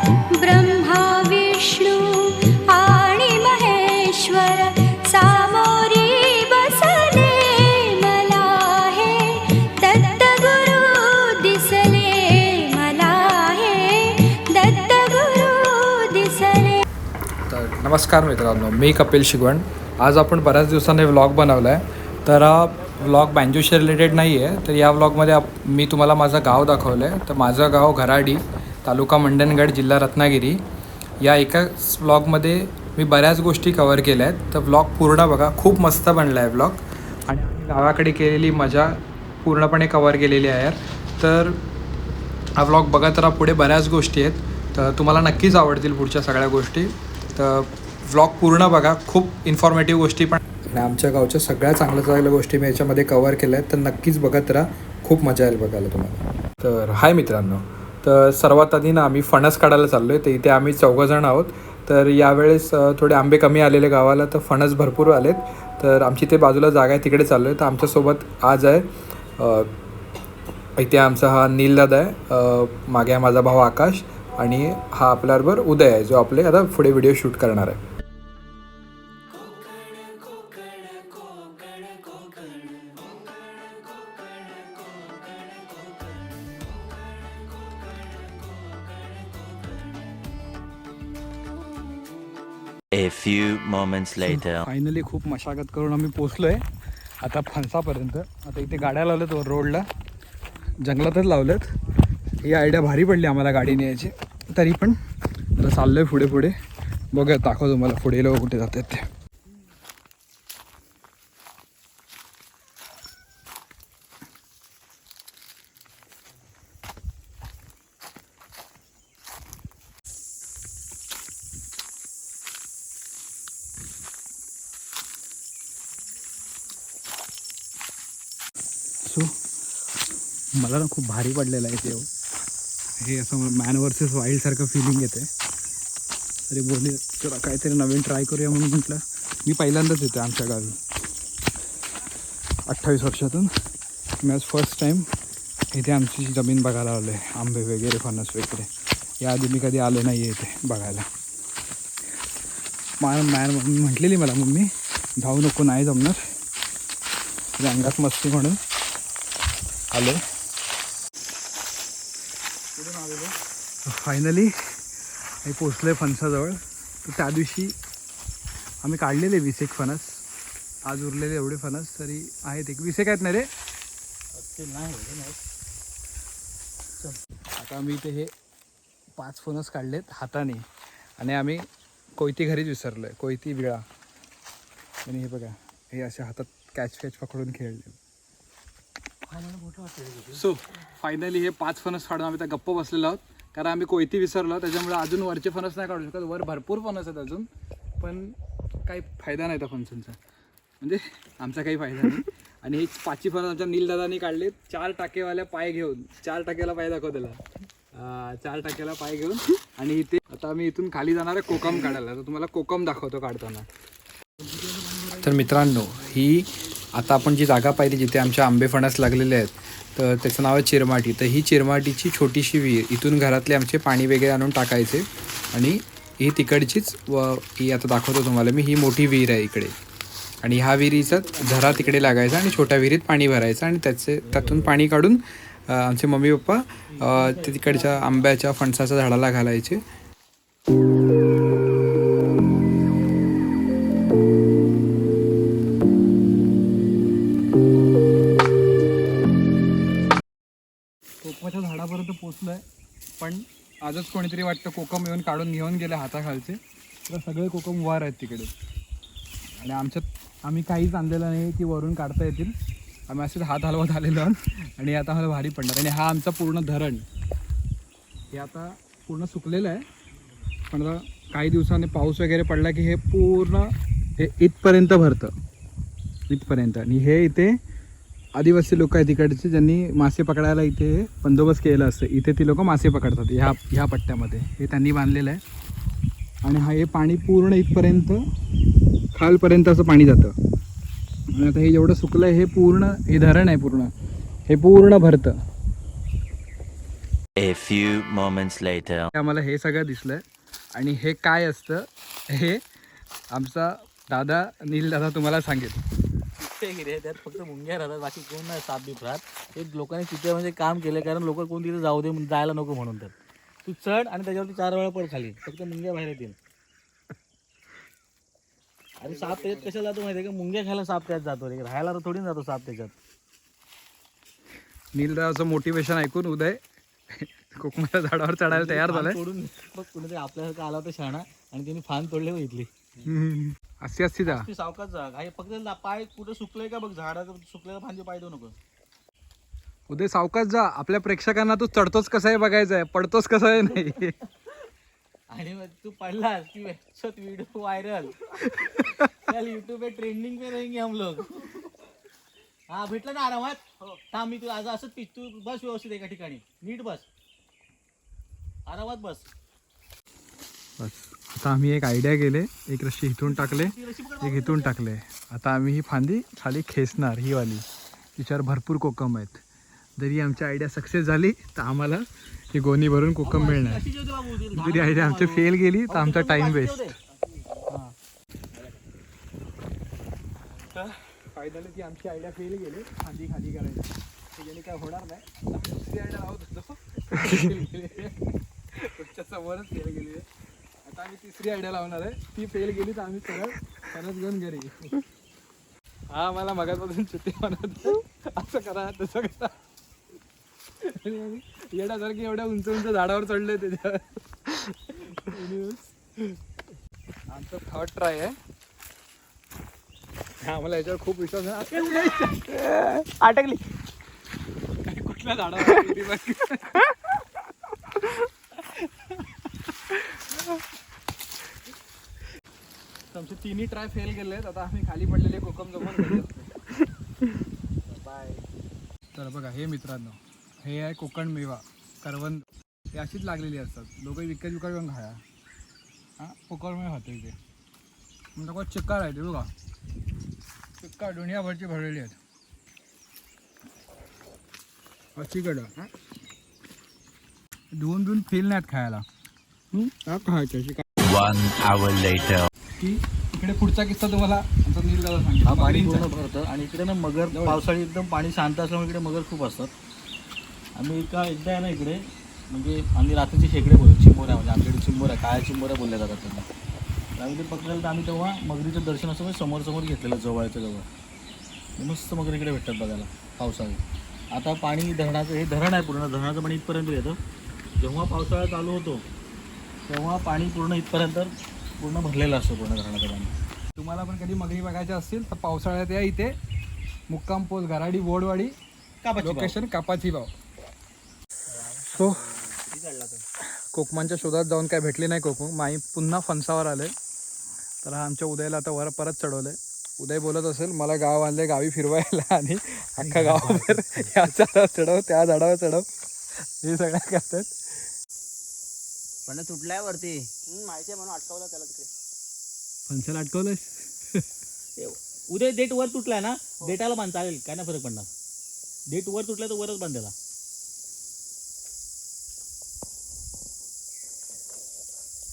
ब्रह्मा विष्णू आणि महेश्वर सामोरी बसले मला हे दत्तगुरु दिसले मला हे दत्तगुरु दिसले. तर नमस्कार मित्रांनो, मी कपिल शिगवण. आज आपण बऱ्याच दिवसांनी व्लॉग बनवला आहे. तर हा व्लॉग बँजूशी रिलेटेड नाही आहे. तर या व्लॉगमध्ये मी तुम्हाला माझं गाव दाखवलं आहे. तर माझं गाव घराडी, तालुका मंडणगड, जिल्हा रत्नागिरी. या एकाच व्लॉगमध्ये मी बऱ्याच गोष्टी कवर केल्या आहेत. तर व्लॉग पूर्ण बघा, खूप मस्त बनला आहे व्लॉग. आणि गावाकडे केलेली मजा पूर्णपणे कवर केलेली आहे यार. तर हा व्लॉग बघत राहा, पुढे बऱ्याच गोष्टी आहेत. तर तुम्हाला नक्कीच आवडतील पुढच्या सगळ्या गोष्टी. तर व्लॉग पूर्ण बघा, खूप इन्फॉर्मेटिव्ह गोष्टी पण आणि आमच्या गावच्या सगळ्या चांगल्या गोष्टी मी याच्यामध्ये कवर केल्या आहेत. तर नक्कीच बघत राहा, खूप मजा येईल बघायला तुम्हाला. तर हाय मित्रांनो, तर सर्वात आधी ना आम्ही फणस काढायला चाललो आहे. तर इथे आम्ही 4 आहोत. तर यावेळेस थोडे आंबे कमी आलेले गावाला, तर फणस भरपूर आलेत. तर आमची ते बाजूला जागा आहे, तिकडे चाललो आहे. तर आमच्यासोबत आज आहे इथे आमचा हा नीलदादा आहे, मागे आहे माझा भाऊ आकाश, आणि हा आपल्याबरोबर उदय आहे, जो आपले आता पुढे व्हिडिओ शूट करणार आहे. A few moments later. Finally खूप मशागत करून आम्ही पोचलोय आता फणसापर्यंत. आता इथे गाड्या लावल्यात वर रोडला, जंगलातच लावल्यात. ही आयडिया भारी पडली आम्हाला गाडीने यायची. तरी पण आता चाललोय पुढे पुढे. बघूया, दाखवतो तुम्हाला पुढे लोक कुठे जातात ते. मला ना खूप भारी पडलेलं आहे ते. हे असं मॅन वर्सेस वाईल्ड सारखं फिलिंग येते. तरी बोलले चला काहीतरी नवीन ट्राय करूया म्हणून म्हटलं. मी पहिल्यांदाच येतो आमच्या गावी 28 वर्षातून. मी आज फर्स्ट टाईम इथे आमची जमीन बघायला आलो आहे. आंबे वगैरे, फणस वगैरे याआधी मी कधी आलो नाही आहे इथे बघायला. मॅन म्हटलेली मला मम्मी, जाऊ नको, नाही जमणार, अंगात मस्ती म्हणून आलो. फायनली हे पोचलो आहे फणसाजवळ. तर त्या दिवशी आम्ही काढलेले 20 फणस. आज उरलेले एवढे फणस तरी आहेत. 20 आहेत ना रे? नाही. आता आम्ही इथे हे 5 फणस काढलेत हाताने, आणि आम्ही कोयती घरीच विसरलो आहे, कोयती विळा. आणि हे बघा, हे असे हातात कॅच पकडून खेळले. सो फायनली हे 5 फणस काढून आम्ही त्या गप्प बसलेलो आहोत, कारण आम्ही कोयती विसरलो. त्याच्यामुळे अजून वरचे फणस नाही काढू शकत. वर भरपूर फणस आहेत अजून, पण काही फायदा नाही त्या फणसांचा, म्हणजे आमचा काही फायदा नाही. आणि हे 5 फणस आमच्या नीलदादानी काढले 4 टाकेवाल्या पाय घेऊन. 4 टाक्याला पाय दाखव त्याला, 4 टाक्याला पाय घेऊन. आणि इथे आता आम्ही इथून खाली जाणार आहे कोकम काढायला. तर तुम्हाला कोकम दाखवतो काढताना. तर मित्रांनो, ही आता आपण जी जागा पाहिली जिथे आमचे आंबे फणस लागलेले आहेत, तर त्याचं नाव आहे चिरमाटी. तर ही चिरमाटीची छोटीशी विहीर, इथून घरातले आमचे पाणी वगैरे आणून टाकायचे. आणि ही तिकडचीच, व ही आता दाखवतो तुम्हाला मी, ही मोठी विहीर आहे इकडे. आणि ह्या विहिरीचा झरा तिकडे लागायचा आणि छोट्या विहिरीत पाणी भरायचं, आणि त्यातून पाणी काढून आमचे मम्मी पप्पा ते तिकडच्या आंब्याच्या फणसाच्या झाडाला घालायचे. कोकमाच्या झाडापर्यंत पोचलो आहे, पण आजच कोणीतरी वाटतं कोकम येऊन काढून घेऊन गेले हाताखालचे. तर सगळे कोकम वर आहेत तिकडे, आणि आम्ही काहीच आणलेलं नाही की वरून काढता येतील. आम्ही असेच हात हलवत आलेलो आहोत, आणि आता मला भारी पडणार. आणि हा आमचा पूर्ण धरण, हे आता पूर्ण सुकलेलं आहे, पण आता काही दिवसांनी पाऊस वगैरे पडला की हे पूर्ण हे इथपर्यंत भरतं, इथपर्यंत. आणि हे इथे आदिवासी लोक आहेत तिकडचे, ज्यांनी मासे पकडायला इथे बंदोबस्त केलेला असतं. इथे ती लोक मासे पकडतात ह्या पट्ट्यामध्ये, हे त्यांनी बांधलेलं आहे. आणि हे पाणी पूर्ण इथपर्यंत खालपर्यंत असं पाणी जातं. आणि आता हे जेवढं सुकलं आहे, हे पूर्ण, हे धरण आहे पूर्ण, हे पूर्ण भरतं. A few moments later. आम्हाला हे सगळं दिसलंय आणि हे काय असतं हे आमचा दादा नील दादा तुम्हाला सांगेल. गिरे त्यात फक्त मुंग्या राहतात, बाकी कोण नाही साप बीप राहत. ते लोकांनी तिथे म्हणजे काम केलं, कारण लोक कोण तिथे जाऊ दे जायला नको म्हणून. तर तू चढ आणि त्याच्यावरती 4 वेळा पड खाली, फक्त मुंग्या बाहेर येतील. आणि साप त्याच्यात कशाला जातो माहिती आहे का? मुंग्या खायला साप त्यात जातो रे, राहायला तर थोडी जातो साप त्याच्यात. नील दादाचं मोटिवेशन ऐकून उदय कोकमाच्या झाडावर चढायला तयार झालाय. सोडून बघ कुणीतरी आपल्यासारखा आला होता शहाणा आणि त्यांनी फान तोडले बघितली. अशी असती जा. ती सावकाश जा, घाई फक्त पाय कुठे सुकलंय का बघ, झाडाचं सुकलेलं फांदी पाय देऊ नको. उदय सावकाश जा. आपल्या प्रेक्षकांना तू चढतोस कसं आहे बघायचं आहे, पडतोस कसं आहे नाही. आणि मग तू पडलास की व्हिडिओ वायरल यूट्यूब पे ट्रेंडिंग पे रहेंगे हम लोग. हा भेटलं ना आरामात. थांब मी तू आज असंच पिच, तू बस व्यवस्थित एका ठिकाणी नीट बस, आरामात बस. बस आता आम्ही एक आयडिया केले, एक रस्सी इथून टाकले, एक इथून टाकले. आता आम्ही ही फांदी खाली खेचणार, ही वाली. तिच्यावर भरपूर कोकम आहेत. जरी आमची आयडिया सक्सेस झाली तर आम्हाला ही गोणी भरून कोकम मिळणार. जरी आयडिया आमची फेल गेली तर आमचा टाइम वेस्ट. फायनली ती आमची आयडिया फेल गेली, फांदी खाली करायची. त्याच्याने काय होणार नाही. दुसरी आयडिया लावत होतो, तुमच्या समोरच फेल गेली. आता आम्ही तिसरी आयडिया लावणार आहे, ती फेल गेली तर आम्ही सरळ परत घेऊन घरी. हा मला मगापासून सुट्टी म्हणत असं करा तसं करा. येण्यासारखी एवढ्या उंच उंच झाडावर चढले त्याच्यावर. आमचं थर्ड ट्राय आहे. आम्हाला याच्यावर खूप विश्वास आहे. अटकली कुठल्या झाडावर आमचे तिन्ही ट्राय फेल गेले आहेत. आता आम्ही खाली पडलेले कोकम जमून बाय. तर बघा हे मित्रांनो, हे आहे कोकण मेवा करवंद. हे अशीच लागलेली असतात, लोक विकत घेऊन खाया. हां कोकण मेवा खातो इथे. म्हणजे चिक्कार आहे ते बघा, चिक्कार दुनियाभरची भरलेली आहेत. अशी कडं धुवून फेल नाहीत खायला. खायचं अशी 1 hour later. की इकडे पुढचा किस्सा तुम्हाला आमचा नील दादा सांगितलं. हा पाणी पूर्ण भरतं आणि इकडे ना मगर, पावसाळी एकदम पाणी शांत असल्यामुळे इकडे मगर खूप असतात. आम्ही एकदा आहे ना इकडे, म्हणजे आम्ही रात्रीचे शेकडे बोलतो, चिंबोऱ्या, म्हणजे आमच्याकडे चिंबोऱ्या, काळ्या चिंबोऱ्या बोलल्या जातात त्यांना. तर आम्ही ते पकडलं तर आम्ही तेव्हा मगरीचं दर्शन असं समोर घेतलेलं जवळच्या जवळ. मस्त मगर इकडे भेटतात बघायला पावसाळी. आता पाणी धरणाचं, हे धरण आहे पूर्ण, धरणाचं पाणी इथपर्यंत येतं. जेव्हा पावसाळा चालू होतो तेव्हा पाणी पूर्ण इथपर्यंत पूर्ण भरलेलं असतं पूर्ण धरणाचं पाणी. तुम्हाला पण कधी मगरी बघायच्या असतील तर पावसाळ्यात या इथे. मुक्काम पोस्ट घराडी बोर्डवाडी, लोकेशन कापाची भाव. सो कोकमांच्या शोधात जाऊन काय भेटली नाही कोकम. माई पुन्हा फणसावर आले. तर हा आमच्या उदयला आता वर परत चढवलंय. उदय बोलत असेल मला गाव आणले गावी फिरवायला आणि अख्खा गावावर या झाडावर चढव त्या झाडावर चढव हे सगळ्या करतात. पण तुटलाय वरती माहिती आहे म्हणून अटकवलं त्याला तिकडे. फणसाला अटकवलंयस? उद्या डेट वर तुटलाय ना, डेटाला बांध, चालेल काय ना फरक पडणार. डेट वर तुटलाय तर वरच बांध त्याला.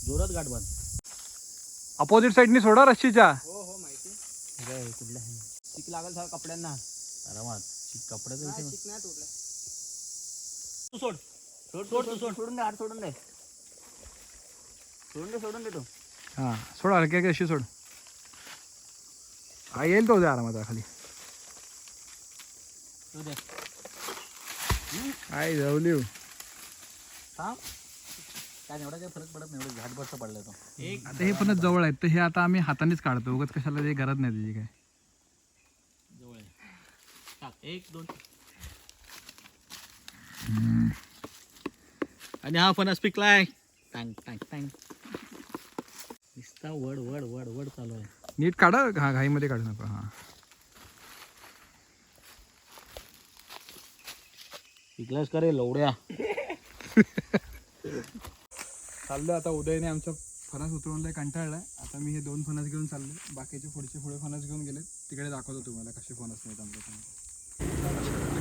जोरात गाठ बांध. अपोजिट साईडनी सोडा रस्सीच्या. हो माहिती कुठला आहे. चिक लागल सर कपड्यांना आरामात. चिक कपड्याचा विषय चिक नाही तुटला. तू सोड सोड सोड तू सोड. सोडून दे, आठ सोडून दे, सोडून दे तू. हां सोड, हलक्या अशी सोड. हा येईल तो उद्या आरामात खाली. काय जवली थांब काय एवढा काही फरक पडत नाही, एवढं घाटभरचा पडलाय तो. एक आता हे पण जवळ आहेत तर हे आता आम्ही हातानेच काढतो. उगाच कशाला ते गरज नाही त्याची काय. जवळ आहे. टाक 1 2. आणि हा फणस पिकलाय. टँग टँग टँग. नुसता वड वड वड वड चालू आहे. नीट काढा, हा घाईमध्ये काढू नका. हां पिकलास का रे लवड्या. चाललं आता. उदयने आमचं फणस उतरवलंय, कंटाळलाय. आता मी हे 2 फणस घेऊन चालले. बाकीचे पुढे फणस घेऊन गेले. तिकडे दाखवतो तुम्हाला कसे फणस नाहीत आमच्या.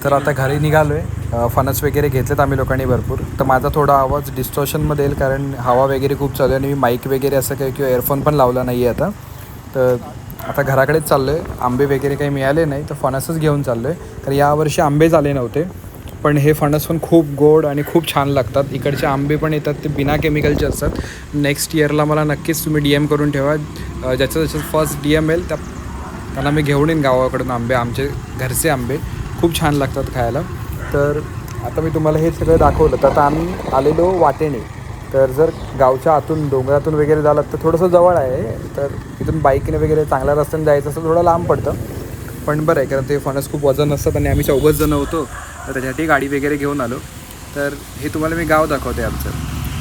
तर आता घरी निघालो आहे. फणस वगैरे घेतलेत आम्ही लोकांनी भरपूर. तर माझा थोडा आवाज डिस्टॉर्शनमध्ये येईल कारण हवा वगैरे खूप चालू आहे आणि मी माईक वगैरे असं काही किंवा एअरफोन पण लावला नाही आहे आता. तर आता घराकडेच चाललो आहे. आंबे वगैरे काही मिळाले नाही तर फणसच घेऊन चाललो आहे. तर यावर्षी आंबेच आले नव्हते, पण हे फणस पण खूप गोड आणि खूप छान लागतात. इकडचे आंबे पण येतात ते बिना केमिकलचे असतात. नेक्स्ट इयरला मला नक्कीच तुम्ही DM करून ठेवा. ज्याचं फर्स्ट DM येईल त्यांना मी घेऊन येईन गावाकडून आंबे. आमचे घरचे आंबे खूप छान लागतात खायला. तर आता मी तुम्हाला हे सगळं दाखवलं. तर आता आम्ही आलेलो वाटेने. तर जर गावच्या आतून डोंगरातून वगैरे झालं तर थोडंसं जवळ आहे. तर इथून बाईकने वगैरे चांगल्या रस्त्याने जायचं असं थोडं लांब पडतं, पण बरं आहे कारण ते फणस खूप वजन असतात आणि आम्ही 4 जण होतो. तर त्याच्यासाठी गाडी वगैरे घेऊन आलो. तर हे तुम्हाला मी गाव दाखवते आमचं.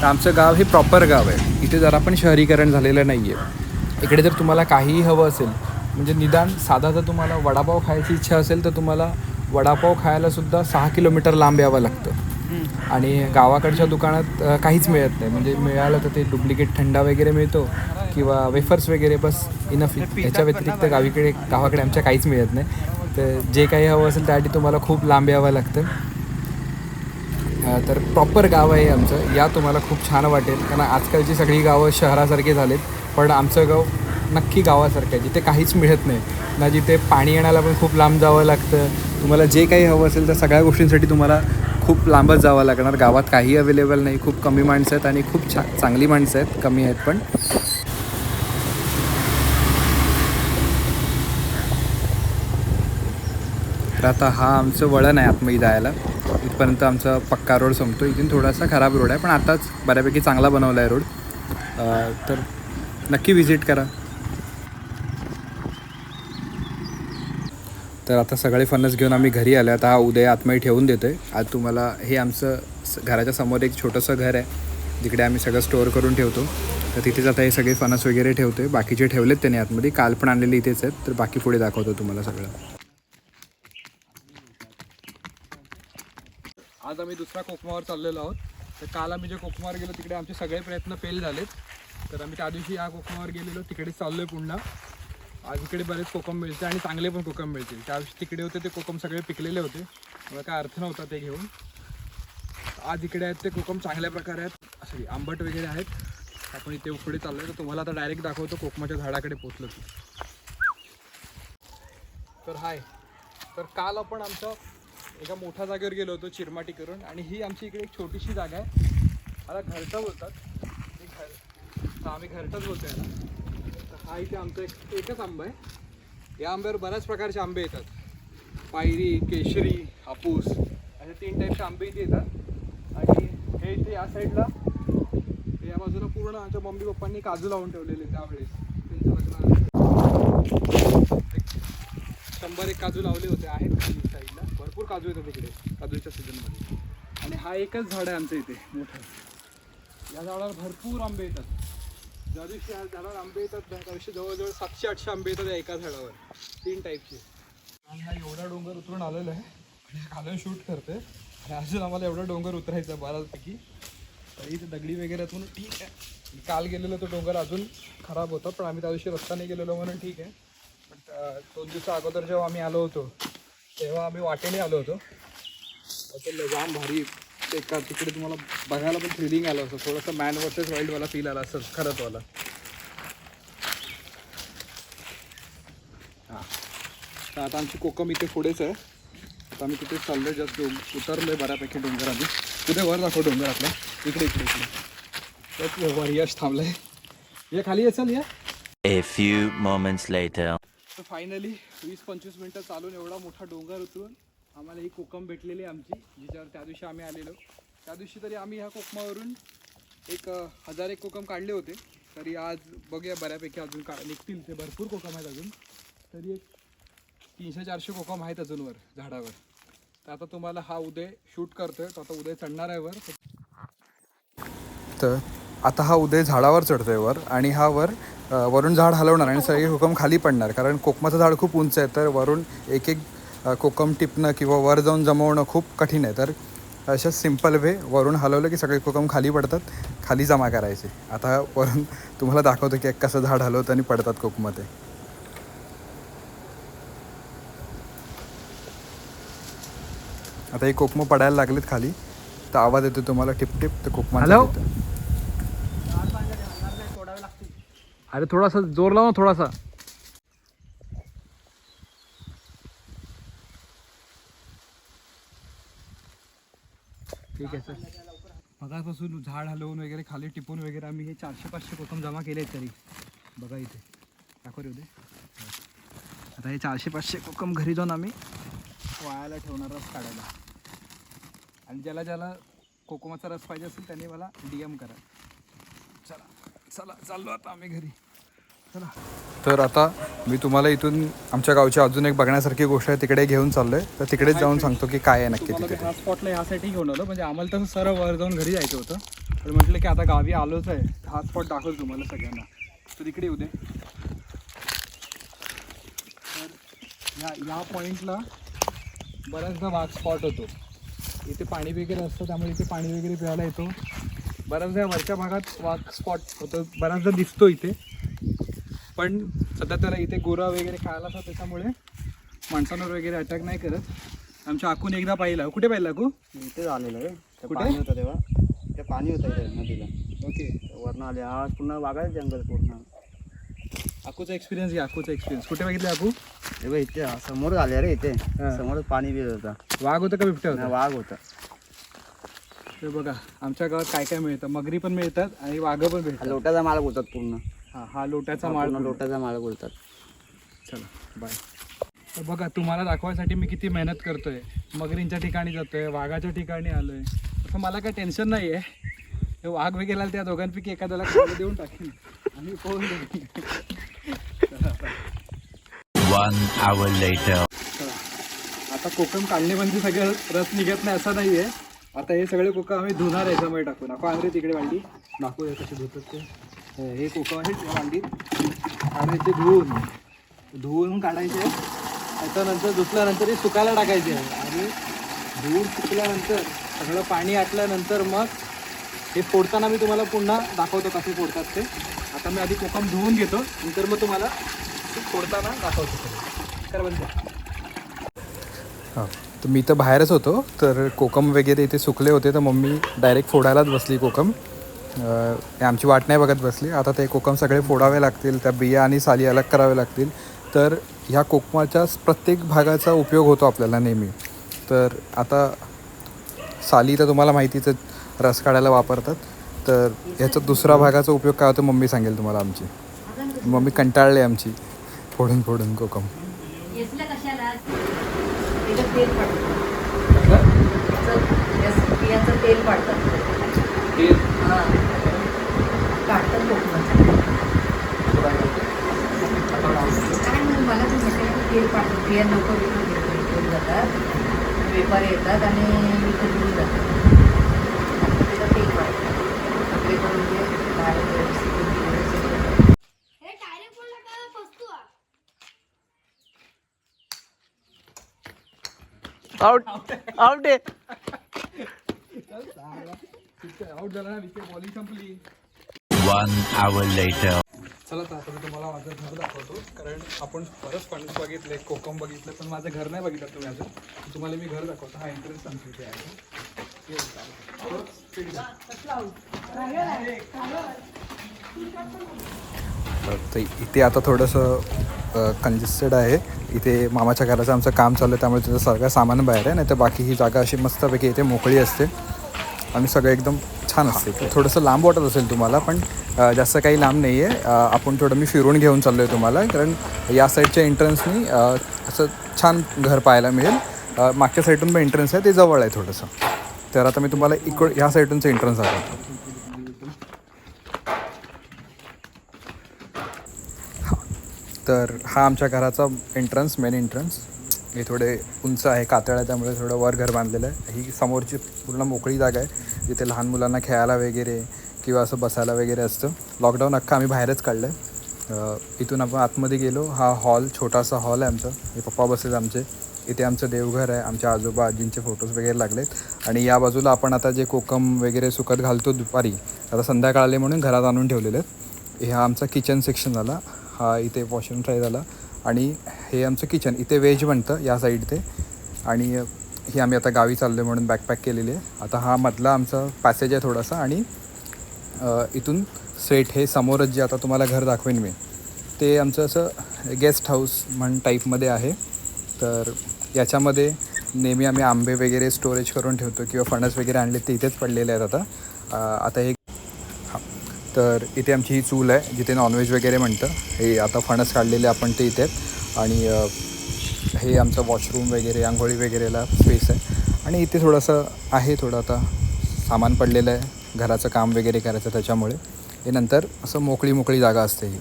तर आमचं गाव हे प्रॉपर गाव आहे. इथे जरा पण शहरीकरण झालेलं नाही आहे. इकडे जर तुम्हाला काहीही हवं असेल, म्हणजे निदान साधा जर तुम्हाला वडापाव खायची इच्छा असेल तर तुम्हाला वडापाव खायलासुद्धा 6 किलोमीटर लांब यावं लागतं. आणि गावाकडच्या दुकानात काहीच मिळत नाही. म्हणजे मिळालं तर ते डुप्लिकेट थंडा वगैरे मिळतो किंवा वेफर्स वगैरे, बस इनफ. याच्या व्यतिरिक्त गावाकडे आमच्या काहीच मिळत नाही. तर जे काही हवं असेल त्यासाठी तुम्हाला खूप लांब यावं लागतं. तर प्रॉपर गाव आहे आमचं. या तुम्हाला खूप छान वाटेल कारण आजकालची सगळी गावं शहरासारखी झालीत, पण आमचं गाव नक्की गावासारखं आहे. जिथे काहीच मिळत नाही ना, जिथे पाणी येण्याला पण खूप लांब जावं लागतं. तुम्हाला जे काही हवं असेल तर सगळ्या गोष्टींसाठी तुम्हाला खूप लांबच जावं लागणार. गावात काही अवेलेबल नाही. खूप कमी माणसं आहेत आणि खूप चांगली माणसं आहेत, कमी आहेत पण. तर आता हा आमचं वळण आहे आतमध्ये जायला. इथपर्यंत आमचा पक्का रोड संपतो. इथून थोडासा खराब रोड आहे पण आताच बऱ्यापैकी चांगला बनवला आहे रोड. तर नक्की विजिट करा. तर आता सगळे फणस घेऊन आम्ही घरी आलो. आता हा उदय आतमध्ये ठेवून देतो आहे. आज तुम्हाला हे आमचं घराच्या समोर एक छोटंसं घर आहे जिकडे आम्ही सगळं स्टोअर करून ठेवतो. तर तिथेच आता हे सगळे फणस वगैरे ठेवतो आहे. बाकीचे ठेवलेत त्याने आतमध्ये. काल पण आणलेले इथेच आहेत. तर बाकी पुढे दाखवतो तुम्हाला सगळं. आज आम्ही दुसऱ्या कोकमावर चाललेलो आहोत. तर काल आम्ही जे कोकमावर गेलो तिकडे आमचे सगळे प्रयत्न फेल झालेत. तर आम्ही त्या दिवशी या कोकमावर गेलेलो, तिकडेच चाललो आहे पुन्हा. आज इकडे बरेच कोकम मिळते आणि चांगले पण कोकम मिळतील. त्या दिवशी तिकडे होते ते कोकम सगळे पिकलेले होते, मला काय अर्थ नव्हता ते घेऊन. आज इकडे आहेत ते कोकम चांगल्या प्रकारे आहेत, सॉरी आंबट वगैरे आहेत. आपण इथे पुढे चाललो आहे. तर तुम्हाला आता डायरेक्ट दाखवतो कोकमाच्या झाडाकडे पोचलो की. तर हाय, तर काल आपण आमच्या एका मोठ्या जागेवर गेलो होतो चिरमाटी करून. आणि ही आमची इकडे एक छोटीशी जागा आहे. मला घरटं बोलतात. आम्ही घरटंच बोलतो याला. तर हा इथे आमचा एकच आंबा आहे. या आंब्यावर बऱ्याच प्रकारचे आंबे येतात. पायरी, केशरी, हापूस असे 3 टाईपचे आंबे इथे येतात. आणि हे इथे या साईडला या बाजूला पूर्ण आमच्या मम्मी पप्पांनी काजू लावून ठेवलेले त्यावेळेस त्यांच्या लग्नाला. 100-1 काजू लावले होते. आहेत काजू साईडला भरपूर काजू येतात तिकडे काजूच्या सीझनमध्ये. आणि हा एकच झाड आहे आमचं इथे मोठं. या झाडावर भरपूर आंबे येतात. ज्या दिवशी या झाडावर आंबे येतात त्या दिवशी जवळजवळ 700-800 आंबे येतात या एका झाडावर, 3 टाईपचे. आणि हा एवढा डोंगर उतरून आलेला आहे आणि खालून शूट करते. आणि अजून आम्हाला एवढा डोंगर उतरायचा बऱ्यापैकी. तरी इथे दगडी वगैरे म्हणून ठीक आहे. काल गेलेलो तो डोंगर अजून खराब होता, पण आम्ही त्या दिवशी रस्त्याने गेलेलो म्हणून ठीक आहे. पण 2 दिवसा अगोदर जेव्हा आम्ही आलो होतो तेव्हा आम्ही वाटेने आलो होतो. तर जाम भारी एका तिकडे तुम्हाला बघायला पण थ्रिलिंग आलं असं. थोडंसं मॅन वर्सेस वाईल्डवाला फील आला असं खरंच वाला. हां, तर आता आमची कोकम इथे पुढेच आहे. आता आम्ही तिथेच चाललो आहे. जस्ट उतरलो आहे बऱ्यापैकी डोंगर. आम्ही कुठे वर दाखव डोंगर आपला. इकडे इकडे इकडे तर वर यश थांबलं आहे. हे खाली असेल या. A few moments later. तर फायनली 20-25 मिनटं चालून एवढा मोठा डोंगर उतरून आम्हाला ही कोकम भेटलेली आमची, जिच्यावर त्या दिवशी आम्ही आलेलो. त्या दिवशी तरी आम्ही ह्या कोकमावरून 1001 कोकम काढले होते. तरी आज बघूया बऱ्यापैकी अजून निघतील. ते भरपूर कोकम आहेत अजून. तरी एक 300-400 कोकम आहेत अजून वर झाडावर. तर आता तुम्हाला हा उदय शूट करतोय. तो आता उदय चढणार आहे वर. तर आता हा उदय झाडावर चढतोय वर आणि हा वरून झाड हलवणार आणि सगळे कोकम खाली पडणार. कारण कोकमाचं झाड खूप उंच आहे, तर वरून एक कोकम टिपणं किंवा वर जाऊन जमवणं खूप कठीण आहे. तर अशा सिम्पल वे वरून हलवलं की सगळे कोकम खाली पडतात, खाली जमा करायचे. आता वरून तुम्हाला दाखवतो की कसं झाड हलवतं आणि पडतात कोकमाते. आता हे कोकमं पडायला लागलेत खाली, तर आवाज येतो तुम्हाला टिपटिप, तर कोकमा. हॅलो. अरे थोडासा जोर लाव ना थोडासा. ठीक आहे सर. मगापासून झाड हलवून वगैरे खाली टिपून वगैरे आम्ही हे 400-500 कोकम जमा केले आहेत तरी. बघा इथे दाखव रे उदे. आता हे 400-500 कोकम घरी जाऊन आम्ही वाळायला ठेवणार रस काढायला. आणि ज्याला ज्याला कोकमाचा रस पाहिजे असेल त्यांनी मला DM करा. चला चला चाललो आता आम्ही घरी. चला. तर आता मी तुम्हाला इथून आमच्या गावची अजून एक बघण्यासारखी गोष्ट आहे तिकडे घेऊन चाललोय, तर तिकडेच जाऊन सांगतो की काय आहे नक्की तुम्हाला तिथे. मी ह्या स्पॉटला ह्यासाठी घेऊन आलो, म्हणजे आम्हाला तसं सरळ वर जाऊन घरी जायचं होतं. तर म्हटलं की आता गावी आलोच आहे, हा स्पॉट दाखवतो तुम्हाला सगळ्यांना. तर तिकडे येऊ दे. तर या पॉईंटला बऱ्याचदा वाघ स्पॉट होतो. इथे पाणी वगैरे असतं, त्यामुळे इथे पाणी वगैरे प्यायला येतो. बऱ्याचदा वरच्या भागात वाघ स्पॉट होतं, बऱ्याचदा दिसतो इथे. पण सध्या त्याला इथे गुरा वगैरे खायला असतात, त्याच्यामुळे माणसांवर वगैरे अटॅक नाही करत. आमच्या आकून एकदा पाहिला. कुठे पाहिला आकू? इथेच आलेलं आहे. ते कुठे? पाणी होतं तेव्हा, ते पाणी होतं इथे नदीला. ओके. वरनं आले, आज पुन्हा वागायचं जंगल पूर्ण. आकूचा एक्सपिरियन्स घ्या. आकूचा एक्सपिरियन्स कुठे बघितले आकू? हे बघ इथे समोर आले रे, इथे हा. समोरच पाणी बी होता. वाघ होतं का बिबट्या होता? वाघ होता. तर बघा आमच्या गावात काय काय मिळतं. मगरी पण मिळतात आणि वाघ पण हा मिळतात. लोटाचा माळ बोलतात पूर्ण. हा लोट्याचा माळ. पूर्ण लोटाचा माळ बोलतात. चला बाय. तर बघा तुम्हाला दाखवायसाठी मी किती मेहनत करतोय. मगरींच्या ठिकाणी जातोय, वाघाच्या ठिकाणी आलोय. असं मला काय टेन्शन नाही आहे. हे वाघ वगैरे आला त्या दोघांपैकी एखाद्याला खायला देऊन टाकेन आणि पळून जाईन. 1 hour later. चला. आता कोकम काढणे म्हणजे सगळं रस निघत नाही असं नाही आहे. आता हे सगळे कोकम आम्ही धुणार आहे याच्यामध्ये टाकून. आपण आंध्रे तिकडे वांडी दाखवूया कसे धुतात ते. हे कोकम आहेत त्या वांडीत आणि ते धुवून काढायचे. त्याच्यानंतर धुतल्यानंतर हे सुकायला टाकायचे आहे. आणि धुवून सुकल्यानंतर सगळं पाणी आटल्यानंतर मग हे फोडताना मी तुम्हाला पुन्हा दाखवतो कसे फोडतात ते. आता मी आधी कोकम धुवून घेतो, नंतर मग तुम्हाला फोडताना दाखवतो. तर बंद. हां, तर मी तर बाहेरच होतो, तर कोकम वगैरे इथे सुकले होते, तर मम्मी डायरेक्ट फोडायलाच बसली कोकम. आमची वाट नाही बघत बसली. आता ते कोकम सगळे फोडावे लागतील, त्या बिया आणि साली अलग करावे लागतील. तर ह्या कोकमाच्या प्रत्येक भागाचा उपयोग होतो आपल्याला नेहमी. तर आता साली तर तुम्हाला माहितीच आहे, रस काढायला वापरतात. तर ह्याचा दुसरा भागाचा उपयोग काय होतो मम्मी सांगेल तुम्हाला. आमची मम्मी कंटाळली आमची फोडून फोडून कोकम. येसलं कशाला त्याचं तेल पाडतात. बियाचं तेल पाडतात. हां काढतात कोकमाचं. काय म्हणून मला तर म्हटलं तेल पाडतात. बिया लवकर विकून जातात, व्यापारी येतात आणि विकत घेऊन जातात. त्याचं तेल पाडतात. सगळे पण म्हणजे आउट आहे. आउट झाला ना, विकेट बॉलिंग संपली. 1 hour later. चला तर आता मी तुम्हाला माझं घर दाखवतो. कारण आपण बरंच फंड्स बघितले, कोकम बघितलं, पण माझं घर नाही बघितलं तुम्ही अजून. तुम्हाला मी घर दाखवतो. हा एंट्रन्स आमच्या इथे आहे. तर इथे आता थोडंसं कंजेस्टेड आहे. इथे मामाच्या घराचं आमचं काम चाललं आहे, त्यामुळे त्याचं सगळं सामान बाहेर आहे. नाही तर बाकी ही जागा अशी मस्तपैकी इथे मोकळी असते आणि सगळं एकदम छान असते. थोडंसं लांब वाटत असेल तुम्हाला, पण जास्त काही लांब नाही आहे. आपण थोडं मी फिरून घेऊन चाललो आहे तुम्हाला, कारण या साईडच्या एंट्रन्सनी असं छान घर पाहायला मिळेल. मागच्या साईडून पण एंट्रन्स आहे, ते जवळ आहे थोडंसं. तर आता मी तुम्हाला ह्या साईडूनचं एंट्रन्स दाखवतो. तर हा आमच्या घराचा एंट्रन्स, मेन एंट्रन्स. हे थोडे उंच आहे, कातळ आहे, त्यामुळे थोडं वर घर बांधलेलं आहे. ही समोरची पूर्ण मोकळी जागा आहे, जिथे लहान मुलांना खेळायला वगैरे किंवा असं बसायला वगैरे असतं. लॉकडाऊन अख्खा आम्ही बाहेरच काढलं आहे. इथून आपण आतमध्ये गेलो. हा हॉल, छोटासा हॉल आहे आमचा. हे पप्पा बसलेत आमचे. इथे आमचं देवघर आहे. आमच्या आजोबा आजींचे फोटोज वगैरे लागलेत. आणि या बाजूला आपण आता जे कोकम वगैरे सुकत घालतो दुपारी, आता संध्याकाळ आले म्हणून घरात आणून ठेवलेले आहेत. हा आमचा किचन सेक्शन झाला. हा इथे वॉशरूम ट्राय झाला. आणि हे आमचं किचन. इथे व्हेज बनतं या साईड ते. आणि ही आम्ही आता गावी चाललो आहे म्हणून बॅकपॅक केलेली आहे. आता हा मधला आमचा पॅसेज आहे थोडासा आणि इथून स्ट्रेट हे समोरच जे आता तुम्हाला घर दाखवेन मी ते आमचं असं गेस्ट हाऊस म्हण टाईपमध्ये आहे. तर याच्यामध्ये नेहमी आम्ही आंबे वगैरे स्टोरेज करून ठेवतो किंवा फणस वगैरे आणले ते इथेच पडलेले आहेत आता हे. हां, तर इथे आमची ही चूल आहे जिथे नॉनव्हेज वगैरे म्हणतं. हे आता फणस काढलेले आपण ते इथे आणि हे आमचं वॉशरूम वगैरे आंघोळी वगैरेला स्पेस आहे. आणि इथे थोडंसं आहे थोडं आता सामान पडलेलं आहे घराचं काम वगैरे करायचं त्याच्यामुळे हे नंतर असं मोकळी जागा असते ही.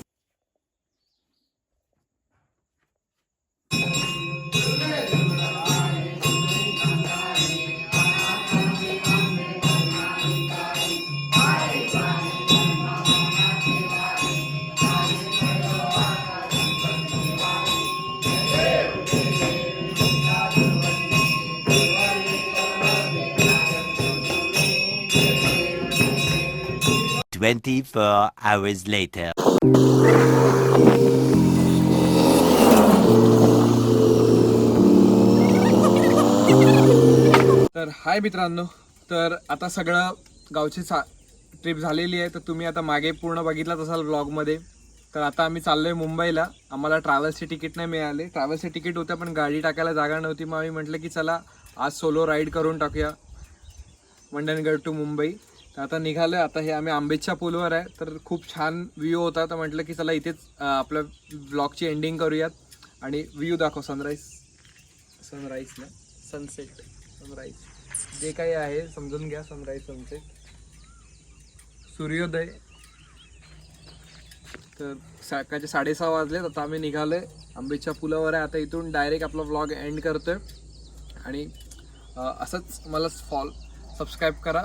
Twenty-four hours later. तर हाय मित्रांनो, तर आता सगळं गावची ट्रिप झालेली आहे. तर तुम्ही आता मागे पूर्ण बघितलाच असाल व्लॉगमध्ये. तर आता आम्ही चाललो आहे मुंबईला. आम्हाला ट्रॅव्हल्सचे तिकीट नाही मिळाले. ट्रॅव्हल्सचे तिकीट होतं पण गाडी टाकायला जागा नव्हती. मग आम्ही म्हटलं की चला आज सोलो राईड करून टाकूया मंडणगड टू मुंबई. तर आता निघालो आहे. आता हे आम्ही आंबेच्या पूलवर आहे. तर खूप छान व्ह्यू होता. तर म्हटलं की चला इथेच आपल्या ब्लॉगची एंडिंग करूयात आणि व्ह्यू दाखव. सनराईज ना सनराईज जे काही आहे समजून घ्या. सनराईज सनसेट सूर्योदय. तर सकाळचे 6:30 वाजलेत. आता आम्ही निघालो आहे आंबेच्या पुलावर आहे. आता इथून डायरेक्ट आपला व्लॉग एंड करतोय आणि असंच मला सबस्क्राईब करा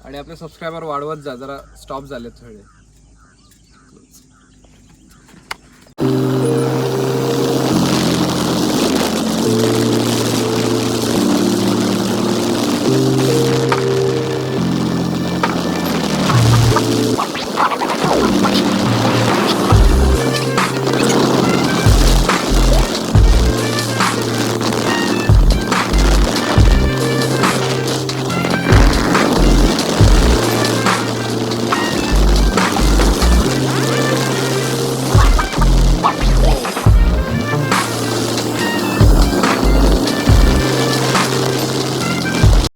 आणि आपले सबस्क्रायबर वाढवत जा. जरा स्टॉप झालेत थोडे.